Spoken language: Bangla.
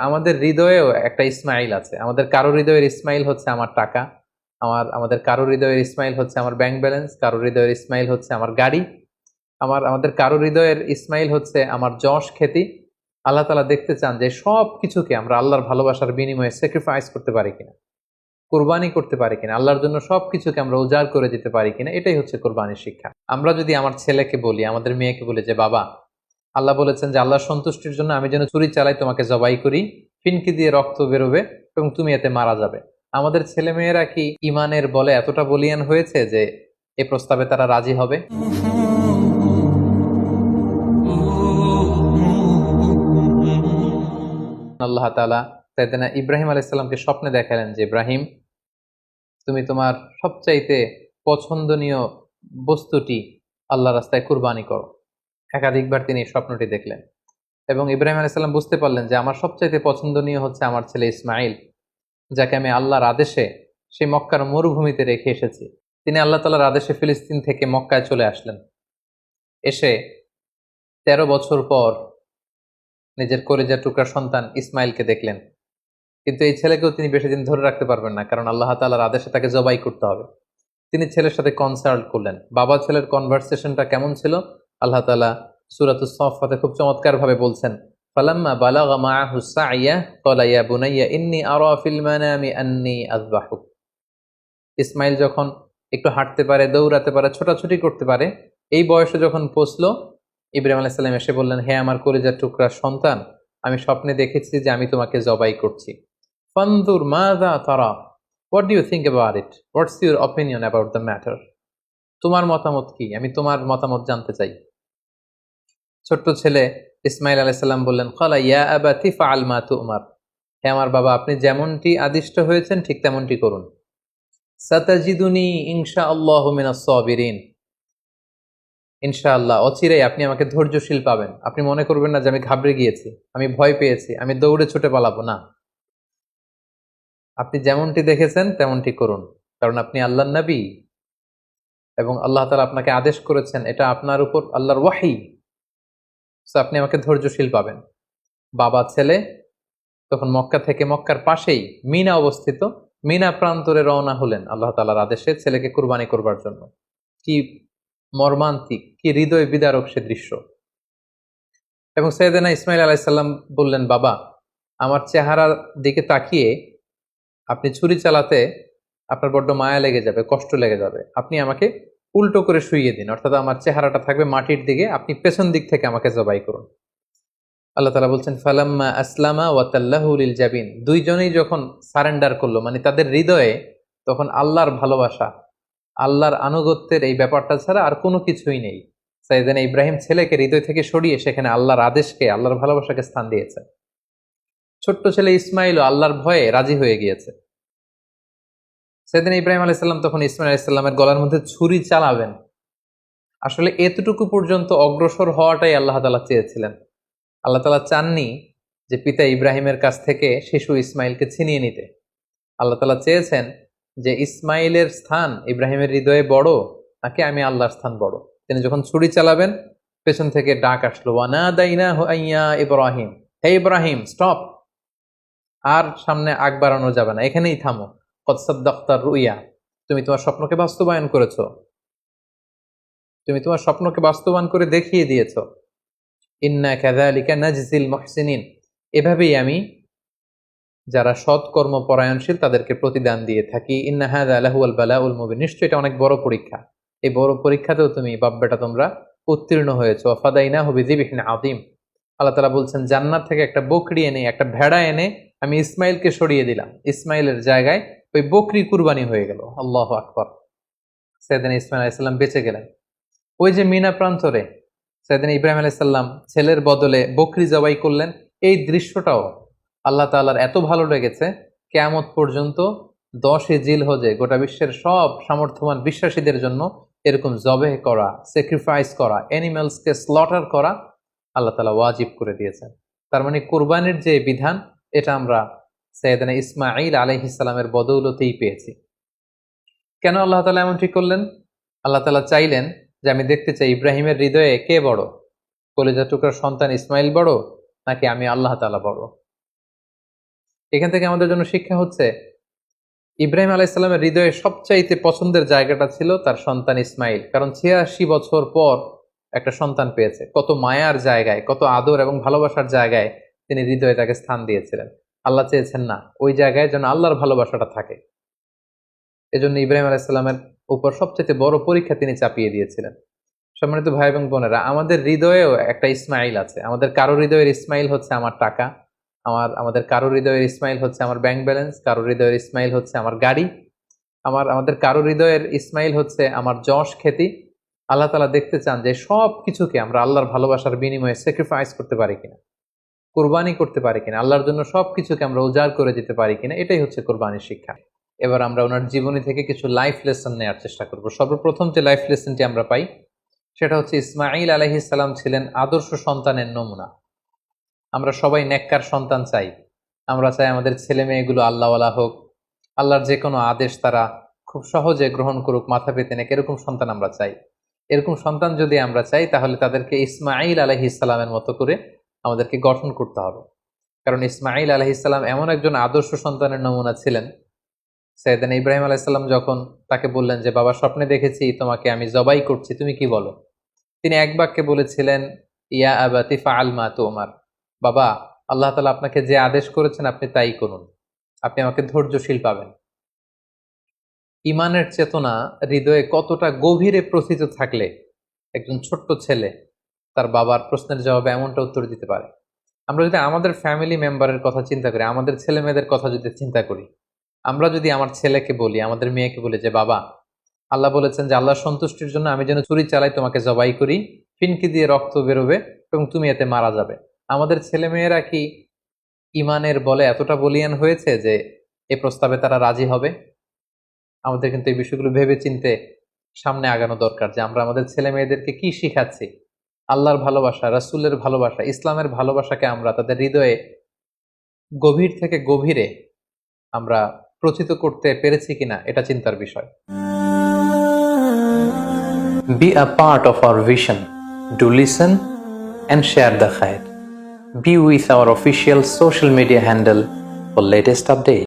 আমাদের হৃদয়েও একটা ইসমাইল আছে। আমাদের কারো হৃদয়ের ইসমাইল হচ্ছে আমার টাকা, আমাদের কারো হৃদয়ের ইসমাইল হচ্ছে আমার ব্যাংক ব্যালেন্স, কারো হৃদয়ের ইসমাইল হচ্ছে আমার গাড়ি, আমাদের কারো হৃদয়ের ইসমাইল হচ্ছে আমার যশ খ্যাতি। আল্লাহ তাআলা দেখতে চান যে সব কিছুকে আমরা আল্লাহর ভালোবাসার বিনিময়ে স্যাক্রিফাইস করতে পারি কিনা, কোরবানি করতে পারি কিনা, আল্লাহর জন্য সবকিছুকে আমরা উজাড় করে দিতে পারি কিনা। এটাই হচ্ছে কোরবানির শিক্ষা। আমরা যদি আমার ছেলেকে বলি, আমাদের মেয়েকে বলি যে বাবা, আল্লাহ বলেছেন যে আল্লাহর সন্তুষ্টির জন্য আমি যেন ছুরি চালাই, তোমাকে জবাই করি, ফিনকি দিয়ে রক্ত বেরোবে এবং তুমি এতে মারা যাবে। আমাদের ছেলে মেয়েরা কি ইমানের বলে এতটা বলিয়ান হয়েছে যে এ প্রস্তাবে তারা রাজি হবে? আল্লাহ তাআলা সাইয়েদনা ইব্রাহিম আলাইহিস সালামকে স্বপ্নে দেখালেন যে ইব্রাহিম, তুমি তোমার সবচাইতে পছন্দনীয় বস্তুটি আল্লাহর রাস্তায় কুরবানি করো। একাধিকবার তিনি এই স্বপ্নটি দেখলেন এবং ইব্রাহিম আলাইহিস সালাম বুঝতে পারলেন যে আমার সবচাইতে পছন্দনীয় হচ্ছে আমার ছেলে ইসমাইল, যাকে আমি আল্লাহর আদেশে সেই মক্কার মরুভূমিতে রেখে এসেছি। তিনি আল্লাহ তাআলার আদেশে ফিলিস্তিন থেকে মক্কায় চলে আসলেন। এসে ১৩ বছর পর নিজের কলিজার টুকরা সন্তান ইসমাইলকে দেখলেন। কিন্তু এই ছেলেকেও তিনি বেশি দিন ধরে রাখতে পারবেন না, কারণ আল্লাহ তাআলার আদেশে তাকে জবাই করতে হবে। তিনি ছেলের সাথে কনসাল্ট করলেন। বাবা ছেলের কনভারসেশনটা কেমন ছিল আল্লাহ তাআলা সূরাতুস সাফফাতে খুব চমৎকার ভাবে বলছেন, ফালাম্মা বালাগা মাআহু সাইয়া ক্বালা ইয়া বুনাইয়া ইন্নী আরা ফিল মানামি আন্নী আযবাহুক। ইসমাইল যখন একটু হাঁটতে পারে, দৌড়াতে পারে, ছোটাছুটি করতে পারে, এই বয়সে যখন পৌঁছলো, ইব্রাহিম আলাইহিস সালাম এসে বললেন, হে আমার কলিজার টুকরা সন্তান, আমি স্বপ্নে দেখেছি যে আমি তোমাকে জবাই করছি। ফানজুর মাযা তারা, what do you think about it, what's your opinion about the matter, তোমার মতামত কি, আমি তোমার মতামত জানতে চাই। ছোট্ট ছেলে ইসমাইল আলাইহিস সালাম বললেন, ক্বালা ইয়া আবাতি ফাআল মা তু'মার, হে আমার বাবা, আপনি যেমনটি আদিষ্ট হয়েছেন ঠিক তেমনটি করুন। সাতাজিদুনি ইনশাআল্লাহু মিনাস সাবিরিন, ইনশাআল্লাহ অচিরেই আপনি আমাকে ধৈর্যশীল পাবেন। আপনি মনে করবেন না যে আমি ঘাবড়ে গিয়েছি, আমি ভয় পেয়েছি, আমি দৌড়ে ছুটে পালাবো না। আপনি যেমনটি দেখেছেন তেমনটি করুন, কারণ আপনি আল্লাহর নবী এবং আল্লাহ তাআলা আপনাকে আদেশ করেছেন, এটা আপনার উপর আল্লাহর ওয়াহী। সো আপনি আমাকে ধৈর্যশীল পাবেন। বাবা ছেলে তখন মক্কা থেকে, মক্কার পাশেই মিনা অবস্থিত, মিনা প্রান্তরে রওনা হলেন আল্লাহ তাআলার আদেশে ছেলেকে কুরবানি করবার জন্য। কি মর্মান্তিক, কি হৃদয় বিদারক সে দৃশ্য। এবং সাইয়েদনা ইসমাইল আলাইহিস সালাম বললেন, বাবা, আমার চেহারার দিকে তাকিয়ে আপনি ছুরি চালাতে আপনার বড্ড মায়া লেগে যাবে, কষ্ট লেগে যাবে। আপনি আমাকে উল্টো করে শুইয়ে দিন, অর্থাৎ আমার চেহারাটা থাকবে মাটির দিকে, আপনি পেছন দিক থেকে আমাকে জবাই করুন। আল্লাহ তাআলা বলছেন, ফালাম্মা আসলামা ওয়া তাল্লাহু লিল জাবিন, দুইজনেই যখন সারেন্ডার করলো, মানে তাদের হৃদয়ে তখন আল্লাহর ভালোবাসা, আল্লাহর আনুগত্যের এই ব্যাপারটা ছাড়া আর কোনো কিছুই নেই। সাইয়েদনা ইব্রাহিম ছেলেকে হৃদয় থেকে সরিয়ে সেখানে আল্লাহর আদেশকে, আল্লাহর ভালোবাসাকে স্থান দিয়েছে। ছোট্ট ছেলে ইসমাইলও আল্লাহর ভয়ে রাজি হয়ে গিয়েছে। সাইয়েদনা ইব্রাহিম আলাইহিস সালাম তখন ইসমাইল আলাইহিস সালামের গলার মধ্যে ছুরি চালাবেন। আসলে এতটুকু পর্যন্ত অগ্রসর হওয়াটাই আল্লাহ তাআলা চেয়েছিলেন। আল্লাহ তাআলা চাননি যে পিতা ইব্রাহিমের কাছ থেকে শিশু ইসমাইলকে ছিনিয়ে নিতে। আল্লাহ তাআলা চেয়েছেন যে ইসমাইলের স্থান ইব্রাহিমের হৃদয়ে বড় নাকি আমি আল্লাহর স্থান বড়। তিনি যখন ছুরি চালাবেন, পেছন থেকে ডাক আসলো, ওয়ানাদাইনাহু আইয়া ইব্রাহিম, হে ইব্রাহিম স্টপ, আর সামনে আগ বাড়ানো যাবে না, এখানেই থামো। কদ সাদ্দাকতার রুইয়া, তুমি তোমার স্বপ্নকে বাস্তবায়ন করেছো, তুমি তোমার স্বপ্নকে বাস্তবায়ন করে দেখিয়ে দিয়েছো। ইন্না কাযালিকা নাজজিল মুহসিনিন, এভাবেই আমি যারা সৎকর্ম পরায়ণশীল তাদেরকে প্রতিদান দিয়ে থাকি। ইন্না হাযা লাহুয়াল বালাউল মুবিন, নিশ্চয়ই এটা অনেক বড় পরীক্ষা। এই বড় পরীক্ষাতেও তুমি বাপ বেটা তোমরা উত্তীর্ণ হয়েছো। ফাদাইনাহু বিযিবহিন আযীম, আল্লাহ তাআলা বলছেন জান্নাত থেকে একটা বকরি এনে, একটা ভেড়া এনে আমি ইসমাইলকে সরিয়ে দিলাম, ইসমাইলের জায়গায় ওই বকরি কুরবানি হয়ে গেল। আল্লাহু আকবার। সাইয়েদনা ইসমাইল আলাইহিস সালাম বেঁচে গেলেন। ওই যে মিনা প্রান্তরে সাইয়েদনা ইব্রাহিম আলাইহিস সালাম ছেলের বদলে বকরি জবাই করলেন, এই দৃশ্যটাও আল্লাহ তাআলার এত ভালো লেগেছে, কিয়ামত পর্যন্ত 10 জিলহজে গোটা বিশ্বের সব সামর্থ্যবান বিশ্বাসীদের জন্য এরকম জবেহ করা, স্যাক্রিফাইস করা, অ্যানিমালসকে স্লটার করা আল্লাহ তাআলা ওয়াজিব করে দিয়েছেন। তার মানে কুরবানির যে বিধান, এটা আমরা সাইয়েদনা ইসমাঈল আলাইহিস সালামের বদৌলতেই পেয়েছি। কেন আল্লাহ তাআলা এমন ঠিক করলেন? আল্লাহ তাআলা চাইলেন যে আমি দেখতে চাই ইব্রাহিমের হৃদয়ে কে বড়, কলিজার টুকরার সন্তান ইসমাইল বড় নাকি আমি আল্লাহ তাআলা বড়। এখান থেকে আমাদের জন্য শিক্ষা হচ্ছে, ইব্রাহিম আলাইহিসসালামের হৃদয়ে সবচাইতে পছন্দের জায়গাটা ছিল তার সন্তান ইসমাইল। কারণ ৮৬ বছর পর একটা সন্তান পেয়েছে। কত মায়ার জায়গায়, কত আদর এবং ভালোবাসার জায়গায় তিনি হৃদয়ে তাকে স্থান দিয়েছিলেন। আল্লাহ চেয়েছেন না, ওই জায়গায় যেন আল্লাহর ভালোবাসাটা থাকে। এজন্য ইব্রাহিম আলাইহিসসালামের উপর সবচেয়ে বড় পরীক্ষা তিনি চাপিয়ে দিয়েছিলেন। সম্মানিত ভাই এবং বোনেরা, আমাদের হৃদয়েও একটা ইসমাইল আছে। আমাদের কারো হৃদয়ের ইসমাইল হচ্ছে আমার টাকা, আমাদের কারো হৃদয়ের ইসমাইল হচ্ছে আমার ব্যাংক ব্যালেন্স, কারো হৃদয়ের ইসমাইল হচ্ছে আমার গাড়ি, আমাদের কারো হৃদয়ের ইসমাইল হচ্ছে আমার যশ খ্যাতি। আল্লাহ তাআলা দেখতে চান যে সব কিছুকে আমরা আল্লাহর ভালোবাসার বিনিময়ে স্যাক্রিফাইস করতে পারি কিনা, কোরবানি করতে পারি কিনা, আল্লাহর জন্য সবকিছুকে আমরা উজাড় করে দিতে পারি কিনা। এটাই হচ্ছে কোরবানির শিক্ষা। এবার আমরা ওনার জীবনী থেকে কিছু লাইফ লেসন নেওয়ার চেষ্টা করব। সর্বপ্রথম যে লাইফ লেসনটি আমরা পাই সেটা হচ্ছে, ইসমাঈল আলাইহিস সালাম ছিলেন আদর্শ সন্তানের নমুনা। আমরা সবাই নেককার সন্তান চাই। আমরা চাই আমাদের ছেলে মেয়েগুলো আল্লাহওয়ালা হোক, আল্লাহর যে কোনো আদেশ তারা খুব সহজে গ্রহণ করুক, মাথা পেতে নেক, এরকম সন্তান আমরা চাই। এরকম সন্তান যদি আমরা চাই, তাহলে তাদেরকে ইসমাঈল আলাইহিস সালামের মতো করে আমাদেরকে গঠন করতে হবে। কারণ ইসমাঈল আলাইহিস সালাম এমন একজন আদর্শ সন্তানের নমুনা ছিলেন। সাইয়েদনা ইব্রাহিম আলাইহিস সালাম যখন তাকে বললেন যে, বাবা স্বপ্নে দেখেছি তোমাকে আমি জবাই করছি, তুমি কি বলো? তিনি এক বাক্যে বলেছিলেন, ইয়া আবাতি ফাআল মা তুমার। বাবা, আল্লাহ তাআলা আপনাকে যে আদেশ করেছেন আপনি তাই করুন, আপনি আমাকে ধৈর্যশীল পাবেন। ইমানের চেতনা হৃদয়ে কতটা গভীরে প্রথিত থাকলে একজন ছোট্ট ছেলে তার বাবার প্রশ্নের জবাবে এমনটা উত্তর দিতে পারে। আমরা যদি আমাদের ফ্যামিলি মেম্বারের কথা চিন্তা করি, আমাদের ছেলে মেয়েদের কথা যদি চিন্তা করি, আমরা যদি আমার ছেলেকে বলি, আমাদের মেয়েকে বলি যে, বাবা আল্লাহ বলেছেন যে আল্লাহর সন্তুষ্টির জন্য আমি যেন ছুরি চালাই, তোমাকে জবাই করি, ফিনকি দিয়ে রক্ত বেরোবে এবং তুমি এতে মারা যাবে। আমাদের ছেলে মেয়েরা কি ইমানের বলে এতটা বলিয়ান হয়েছে যে এই প্রস্তাবে তারা রাজি হবে? আমাদের কিন্তু এই বিষয়গুলো ভেবে চিনতে সামনে আগানো দরকার, যে আমরা আমাদের ছেলে মেয়েদেরকে কি শিখাচ্ছি। আল্লাহর ভালোবাসা, রাসূলের ভালোবাসা, ইসলামের ভালোবাসাকে আমরা তাদের হৃদয়ে গভীর থেকে গভীরে আমরা প্রচিত করতে পেরেছি কিনা, এটা চিন্তার বিষয়। Be a part of our vision. Do listen and share the khair. Be with our official social media handle for latest updates.